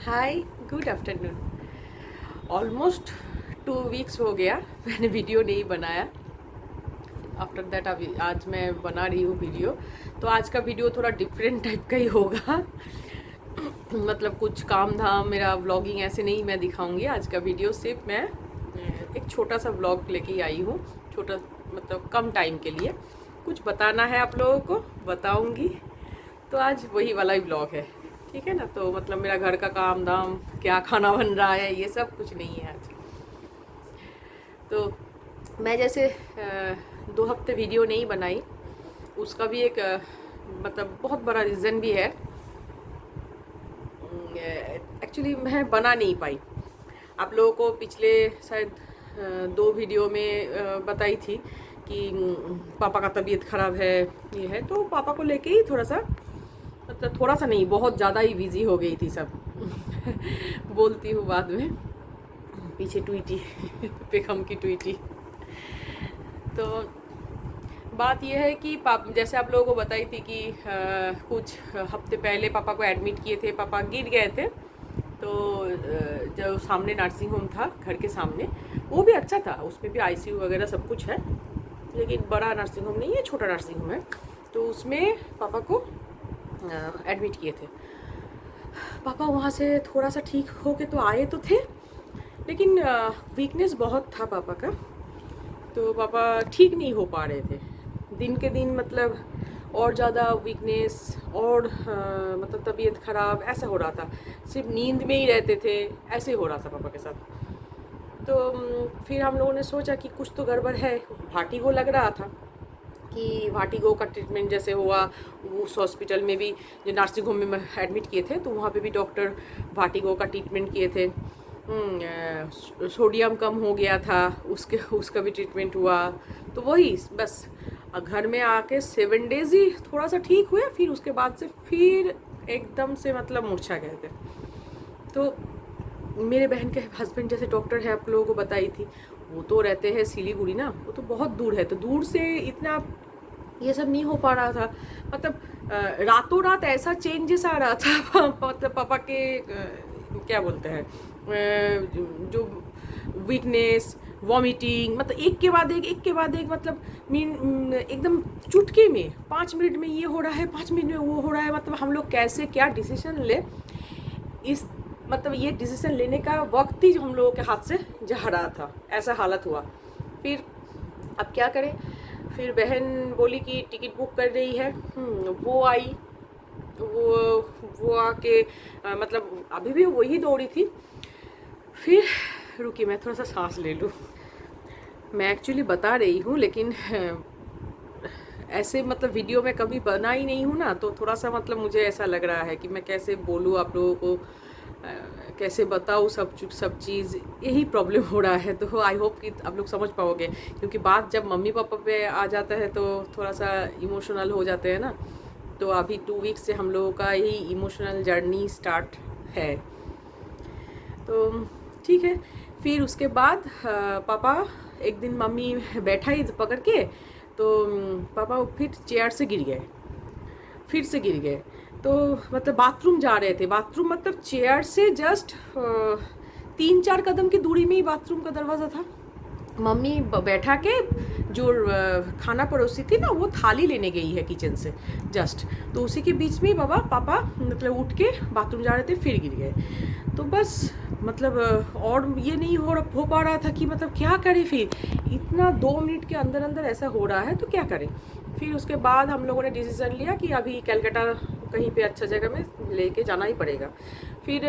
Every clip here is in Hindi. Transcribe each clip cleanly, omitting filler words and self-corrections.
हाय, गुड आफ्टरनून। ऑलमोस्ट 2 वीक्स हो गया मैंने वीडियो नहीं बनाया। आफ्टर दैट अभी आज मैं बना रही हूँ वीडियो। तो आज का वीडियो थोड़ा डिफरेंट टाइप का ही होगा। मतलब कुछ काम धाम मेरा व्लॉगिंग ऐसे नहीं मैं दिखाऊंगी। आज का वीडियो सिर्फ मैं एक छोटा सा व्लॉग लेके आई हूँ। छोटा मतलब कम टाइम के लिए कुछ बताना है आप लोगों को, बताऊंगी। तो आज वही वाला ही व्लॉग है, ठीक है ना। तो मतलब मेरा घर का काम धाम, क्या खाना बन रहा है, ये सब कुछ नहीं है आज। तो मैं जैसे 2 हफ्ते वीडियो नहीं बनाई, उसका भी एक मतलब बहुत बड़ा रीज़न भी है। एक्चुअली मैं बना नहीं पाई। आप लोगों को पिछले शायद 2 वीडियो में बताई थी कि पापा का तबीयत ख़राब है, ये है। तो पापा को लेके ही थोड़ा सा, मतलब थोड़ा सा नहीं, बहुत ज़्यादा ही बिजी हो गई थी सब। बोलती हूँ बाद में, पीछे ट्वीटी पेखम की ट्वीटी। तो बात यह है कि जैसे आप लोगों को बताई थी कि कुछ हफ्ते पहले पापा को एडमिट किए थे। पापा गिर गए थे। तो जो सामने नर्सिंग होम था घर के सामने, वो भी अच्छा था, उसमें भी आईसीयू वगैरह सब कुछ है, लेकिन बड़ा नर्सिंग होम नहीं है, छोटा नर्सिंग होम है। तो उसमें पापा को एडमिट किए थे। पापा वहाँ से थोड़ा सा ठीक हो के तो आए तो थे, लेकिन वीकनेस बहुत था पापा का। तो पापा ठीक नहीं हो पा रहे थे दिन के दिन, मतलब और ज़्यादा वीकनेस और मतलब तबीयत ख़राब ऐसा हो रहा था। सिर्फ नींद में ही रहते थे, ऐसे हो रहा था पापा के साथ। तो फिर हम लोगों ने सोचा कि कुछ तो गड़बड़ है। वर्टिगो लग रहा था कि वर्टिगो का ट्रीटमेंट जैसे हुआ उस हॉस्पिटल में भी, जो नर्सिंग होम में एडमिट किए थे, तो वहाँ पे भी डॉक्टर वर्टिगो का ट्रीटमेंट किए थे। सोडियम कम हो गया था, उसका भी ट्रीटमेंट हुआ। तो वही बस घर में आके 7 डेज ही थोड़ा सा ठीक हुए, फिर उसके बाद से फिर एकदम से मतलब मूर्छा गए थे। तो मेरे बहन के हस्बैंड जैसे डॉक्टर है, आप लोगों को बताई थी, वो तो रहते हैं सिलीगुड़ी ना, वो तो बहुत दूर है। तो दूर से इतना ये सब नहीं हो पा रहा था। मतलब रातों रात ऐसा चेंजेस आ रहा था। मतलब पापा के क्या बोलते हैं, जो वीकनेस, वॉमिटिंग, मतलब एक के बाद एक, मतलब मीन एकदम चुटकी में 5 मिनट में ये हो रहा है, 5 मिनट में वो हो रहा है। मतलब हम लोग कैसे क्या डिसीजन ले, इस मतलब ये डिसीजन लेने का वक्त ही हम लोगों के हाथ से जा रहा था, ऐसा हालत हुआ। फिर अब क्या करें। फिर बहन बोली कि टिकट बुक कर रही है। वो आई। वो आके मतलब अभी भी वही दौड़ी थी। फिर रुकी, मैं थोड़ा सा सांस ले लूँ। मैं एक्चुअली बता रही हूँ, लेकिन ऐसे मतलब वीडियो में कभी बना ही नहीं हूँ ना, तो थोड़ा सा मतलब मुझे ऐसा लग रहा है कि मैं कैसे बोलूँ आप लोगों को, कैसे बताऊँ सब चीज़, यही प्रॉब्लम हो रहा है। तो आई होप कि आप लोग समझ पाओगे, क्योंकि बात जब मम्मी पापा पे आ जाता है तो थोड़ा सा इमोशनल हो जाते हैं ना। तो अभी 2 वीक्स से हम लोगों का यही इमोशनल जर्नी स्टार्ट है। तो ठीक है। फिर उसके बाद पापा एक दिन मम्मी बैठा ही पकड़ के, तो पापा फिर चेयर से गिर गए, फिर से गिर गए। तो मतलब बाथरूम जा रहे थे, बाथरूम मतलब चेयर से जस्ट 3-4 कदम की दूरी में ही बाथरूम का दरवाज़ा था। मम्मी बैठा के जो खाना परोसी थी ना, वो थाली लेने गई है किचन से जस्ट, तो उसी के बीच में ही पापा मतलब उठ के बाथरूम जा रहे थे, फिर गिर गए। तो बस मतलब और ये नहीं हो पा रहा था कि मतलब क्या करें। फिर इतना 2 मिनट के अंदर अंदर ऐसा हो रहा है तो क्या करें। फिर उसके बाद हम लोगों ने डिसीज़न लिया कि अभी कलकत्ता कहीं पे अच्छा जगह में लेके जाना ही पड़ेगा। फिर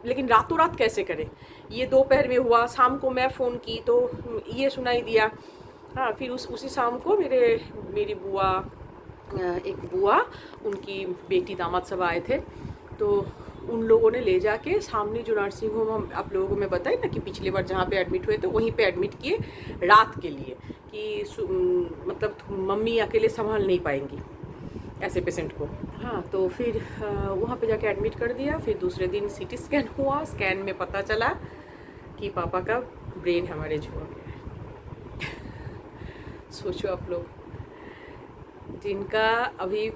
लेकिन रातों रात कैसे करें, ये दोपहर में हुआ। शाम को मैं फ़ोन की तो ये सुनाई दिया। हाँ, फिर उसी शाम को मेरी बुआ, एक बुआ, उनकी बेटी दामाद सब आए थे। तो उन लोगों ने ले जाके सामने जो नर्सिंग होम हम आप लोगों को मैं बताई ना कि पिछली बार जहाँ पे एडमिट हुए थे, वहीं पे एडमिट किए रात के लिए, कि मतलब मम्मी अकेले संभाल नहीं पाएंगी ऐसे पेशेंट को। हाँ, तो फिर वहाँ पे जाके एडमिट कर दिया। फिर दूसरे दिन सीटी स्कैन हुआ। स्कैन में पता चला कि पापा का ब्रेन हेमरेज हुआ गया है। सोचो आप लोग, जिनका अभी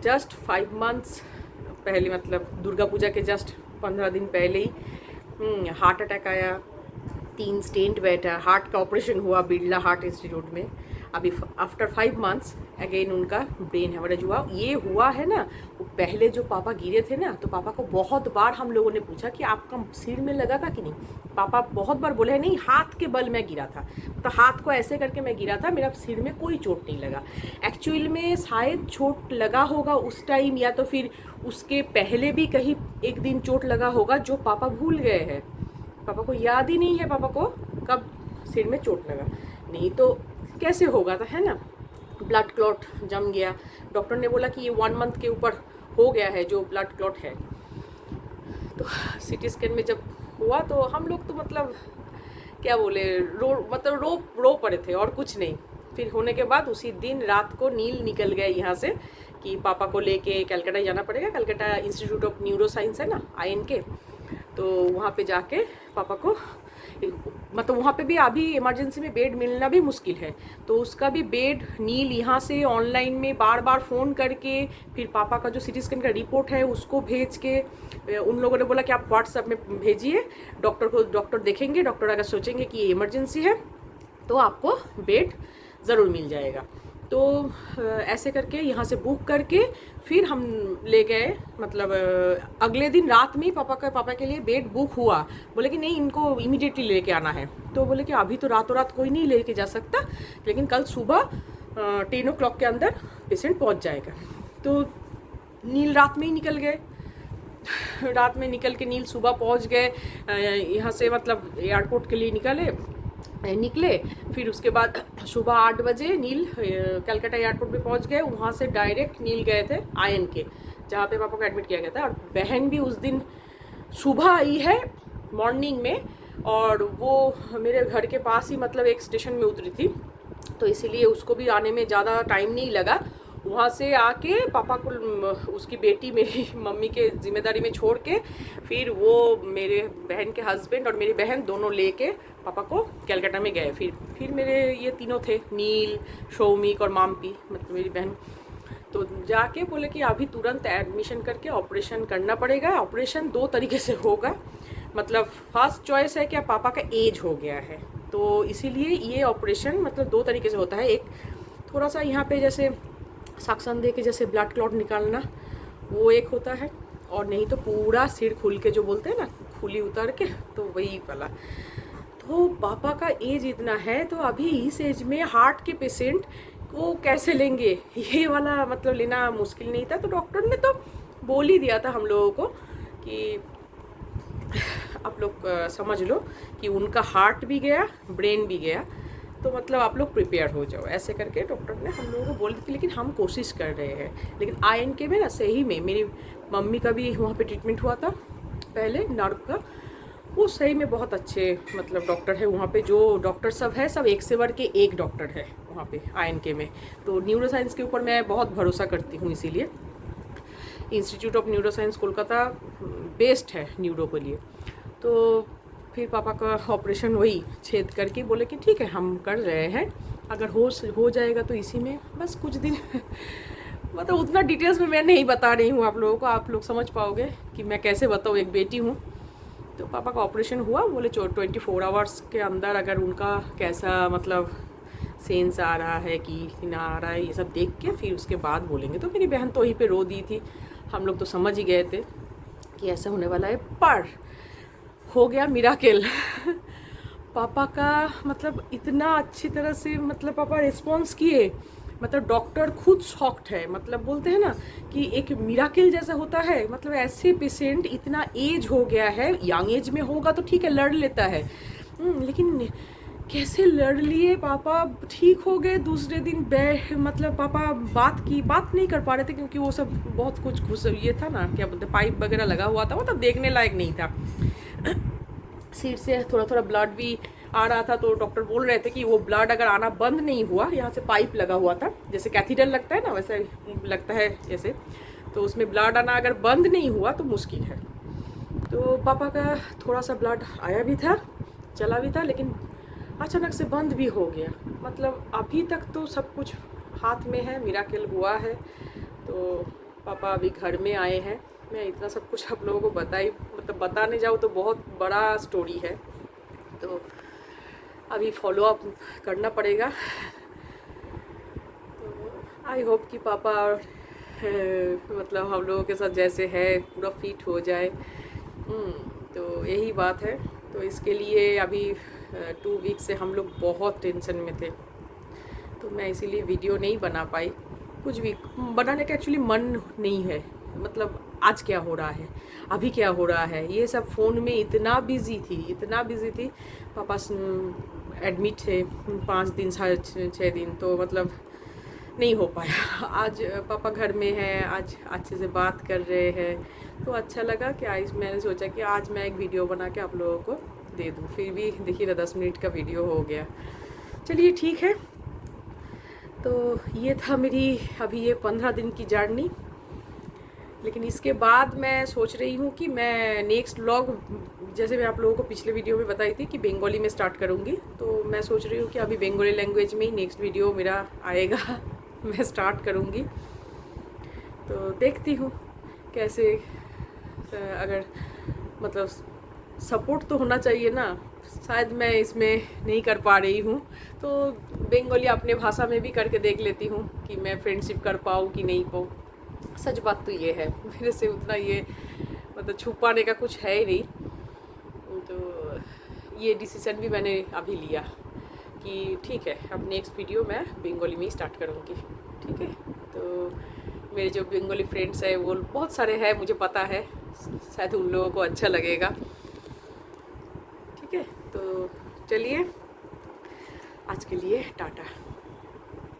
जस्ट 5 मंथ्स पहले, मतलब दुर्गा पूजा के जस्ट 15 दिन पहले ही हार्ट अटैक आया, 3 स्टेंट बैठा, हार्ट का ऑपरेशन हुआ बिरला हार्ट इंस्टीट्यूट में। अभी आफ्टर 5 मंथ्स अगेन उनका ब्रेन हेमरेज हुआ। ये हुआ है ना, वो पहले जो पापा गिरे थे ना, तो पापा को बहुत बार हम लोगों ने पूछा कि आपका सिर में लगा था कि नहीं। पापा बहुत बार बोले नहीं, हाथ के बल में गिरा था, तो हाथ को ऐसे करके मैं गिरा था, मेरा सिर में कोई चोट नहीं लगा। एक्चुअल में शायद चोट लगा होगा उस टाइम, या तो फिर उसके पहले भी कहीं एक दिन चोट लगा होगा जो पापा भूल गए हैं। पापा को याद ही नहीं है पापा को कब सिर में चोट लगा, नहीं तो कैसे होगा था, है ना। ब्लड क्लॉट जम गया, डॉक्टर ने बोला कि ये 1 मंथ के ऊपर हो गया है जो ब्लड क्लॉट है। तो सीटी स्कैन में जब हुआ तो हम लोग तो मतलब क्या बोले, रो पड़े थे और कुछ नहीं। फिर होने के बाद उसी दिन रात को नील निकल गए यहाँ से कि पापा को लेके कलकत्ता जाना पड़ेगा। Calcutta institute of neuro science है ना, INK, तो वहाँ पे जाके पापा को, मतलब वहाँ पे भी अभी इमरजेंसी में बेड मिलना भी मुश्किल है, तो उसका भी बेड नील यहाँ से ऑनलाइन में बार बार फ़ोन करके, फिर पापा का जो सीटी स्कैन का रिपोर्ट है उसको भेज के, उन लोगों ने बोला कि आप व्हाट्सएप में भेजिए डॉक्टर को, डॉक्टर देखेंगे, डॉक्टर अगर सोचेंगे कि ये इमरजेंसी है तो आपको बेड ज़रूर मिल जाएगा। तो ऐसे करके यहाँ से बुक करके फिर हम ले गए, मतलब अगले दिन रात में ही पापा के लिए बेड बुक हुआ। बोले कि नहीं, इनको इमीडिएटली लेके आना है। तो बोले कि अभी तो रातों रात कोई नहीं लेके जा सकता, लेकिन कल सुबह 10 o'clock के अंदर पेशेंट पहुँच जाएगा। तो नील रात में ही निकल गए, रात में निकल के नील सुबह पहुँच गए यहाँ से, मतलब एयरपोर्ट के लिए निकले। फिर उसके बाद सुबह 8 बजे नील कलकत्ता एयरपोर्ट पे पहुंच गए। वहाँ से डायरेक्ट नील गए थे INK, जहाँ पे पापा को एडमिट किया गया था। और बहन भी उस दिन सुबह आई है मॉर्निंग में, और वो मेरे घर के पास ही, मतलब एक स्टेशन में उतरी थी, तो इसीलिए उसको भी आने में ज़्यादा टाइम नहीं लगा। वहाँ से आके पापा को उसकी बेटी मेरी मम्मी के जिम्मेदारी में छोड़ के, फिर वो मेरे बहन के हस्बैंड और मेरी बहन दोनों लेके पापा को कलकत्ता में गए। फिर मेरे ये तीनों थे, नील, शौमिक और माम्पी, मतलब मेरी बहन। तो जाके बोले कि अभी तुरंत एडमिशन करके ऑपरेशन करना पड़ेगा। ऑपरेशन 2 तरीके से होगा, मतलब फर्स्ट चॉइस है कि पापा का एज हो गया है, तो इसीलिए ये ऑपरेशन मतलब 2 तरीके से होता है। एक थोड़ा सा यहाँ पे जैसे सक्शन दे के जैसे ब्लड क्लॉट निकालना, वो एक होता है, और नहीं तो पूरा सिर खुल के जो बोलते हैं ना, खुली उतार के, तो वही वाला। तो पापा का एज इतना है, तो अभी इस एज में हार्ट के पेशेंट को कैसे लेंगे, ये वाला मतलब लेना मुश्किल नहीं था। तो डॉक्टर ने तो बोल ही दिया था हम लोगों को कि आप लोग समझ लो कि उनका हार्ट भी गया, ब्रेन भी गया, तो मतलब आप लोग प्रिपेयर हो जाओ, ऐसे करके डॉक्टर ने हम लोगों को बोल दी थी। लेकिन हम कोशिश कर रहे हैं। लेकिन INK में ना सही में मेरी मम्मी का भी वहाँ पे ट्रीटमेंट हुआ था पहले, नर्व का, वो सही में बहुत अच्छे मतलब डॉक्टर है वहाँ पे। जो डॉक्टर सब है, सब एक से बढ़ के एक डॉक्टर है वहाँ पे INK में। तो न्यूरो साइंस के ऊपर मैं बहुत भरोसा करती हूँ, इसीलिए institute of neuro science Kolkata best है न्यूरो के लिए। तो फिर पापा का ऑपरेशन वही छेद करके बोले कि ठीक है हम कर रहे हैं, अगर हो जाएगा तो इसी में बस कुछ दिन मतलब उतना डिटेल्स में मैं नहीं बता रही हूँ आप लोगों को, आप लोग समझ पाओगे कि मैं कैसे बताऊँ, एक बेटी हूँ। तो पापा का ऑपरेशन हुआ, बोले 24 आवर्स के अंदर अगर उनका कैसा मतलब सेंस आ रहा है कि ना आ रहा है, ये सब देख के फिर उसके बाद बोलेंगे। तो मेरी बहन तो वहीं पे रो दी थी, हम लोग तो समझ ही गए थे कि ऐसा होने वाला है। पर हो गया मिराकल पापा का, मतलब इतना अच्छी तरह से मतलब पापा रिस्पॉन्स किए, मतलब डॉक्टर खुद शॉक्ड है। मतलब बोलते हैं ना कि एक मिराकल जैसा होता है, मतलब ऐसे पेशेंट इतना एज हो गया है, यंग एज में होगा तो ठीक है लड़ लेता है, लेकिन कैसे लड़ लिए पापा, ठीक हो गए। दूसरे दिन मतलब पापा बात नहीं कर पा रहे थे, क्योंकि वो सब बहुत कुछ ये था ना, क्या बोलते, पाइप वगैरह लगा हुआ था, वो तो देखने लायक नहीं था। सिर से थोड़ा ब्लड भी आ रहा था, तो डॉक्टर बोल रहे थे कि वो ब्लड अगर आना बंद नहीं हुआ, यहाँ से पाइप लगा हुआ था, जैसे कैथीटर लगता है ना वैसे लगता है जैसे, तो उसमें ब्लड आना अगर बंद नहीं हुआ तो मुश्किल है। तो पापा का थोड़ा सा ब्लड आया भी था, चला भी था, लेकिन अचानक से बंद भी हो गया। मतलब अभी तक तो सब कुछ हाथ में है, मिराकल हुआ है। तो पापा अभी घर में आए हैं, मैं इतना सब कुछ आप लोगों को मतलब बताने जाऊँ तो बहुत बड़ा स्टोरी है, तो अभी फॉलो अप करना पड़ेगा। तो आई होप कि पापा मतलब हम लोगों के साथ जैसे है पूरा फिट हो जाए। तो यही बात है। तो इसके लिए अभी 2 वीक से हम लोग बहुत टेंशन में थे, तो मैं इसीलिए वीडियो नहीं बना पाई। कुछ भी बनाने का एक्चुअली मन नहीं है, मतलब आज क्या हो रहा है, अभी क्या हो रहा है, ये सब फ़ोन में इतना बिज़ी थी। पापा एडमिट थे 5 दिन 6 दिन, तो मतलब नहीं हो पाया। आज पापा घर में हैं, आज अच्छे से बात कर रहे हैं, तो अच्छा लगा कि आज मैंने सोचा कि आज मैं एक वीडियो बना के आप लोगों को दे दूँ। फिर भी देखिए ना 10 मिनट का वीडियो हो गया। चलिए ठीक है। तो ये था मेरी अभी ये 15 दिन की जर्नी। लेकिन इसके बाद मैं सोच रही हूँ कि मैं नेक्स्ट व्लॉग, जैसे मैं आप लोगों को पिछले वीडियो में बताई थी कि बंगाली में स्टार्ट करूँगी, तो मैं सोच रही हूँ कि अभी बंगाली लैंग्वेज में ही नेक्स्ट वीडियो मेरा आएगा। मैं स्टार्ट करूँगी, तो देखती हूँ कैसे। अगर मतलब सपोर्ट तो होना चाहिए ना, शायद मैं इसमें नहीं कर पा रही हूँ, तो बंगाली अपने भाषा में भी करके देख लेती हूँ कि मैं फ्रेंडशिप कर पाऊँ कि नहीं पाऊँ। सच बात तो ये है, मेरे से उतना ये मतलब छुपाने का कुछ है ही नहीं। तो ये डिसीज़न भी मैंने अभी लिया कि ठीक है, अब नेक्स्ट वीडियो मैं बंगाली में ही स्टार्ट करूँगी। ठीक है, तो मेरे जो बंगाली फ्रेंड्स हैं वो बहुत सारे हैं, मुझे पता है, शायद उन लोगों को अच्छा लगेगा। ठीक है, तो चलिए आज के लिए टाटा।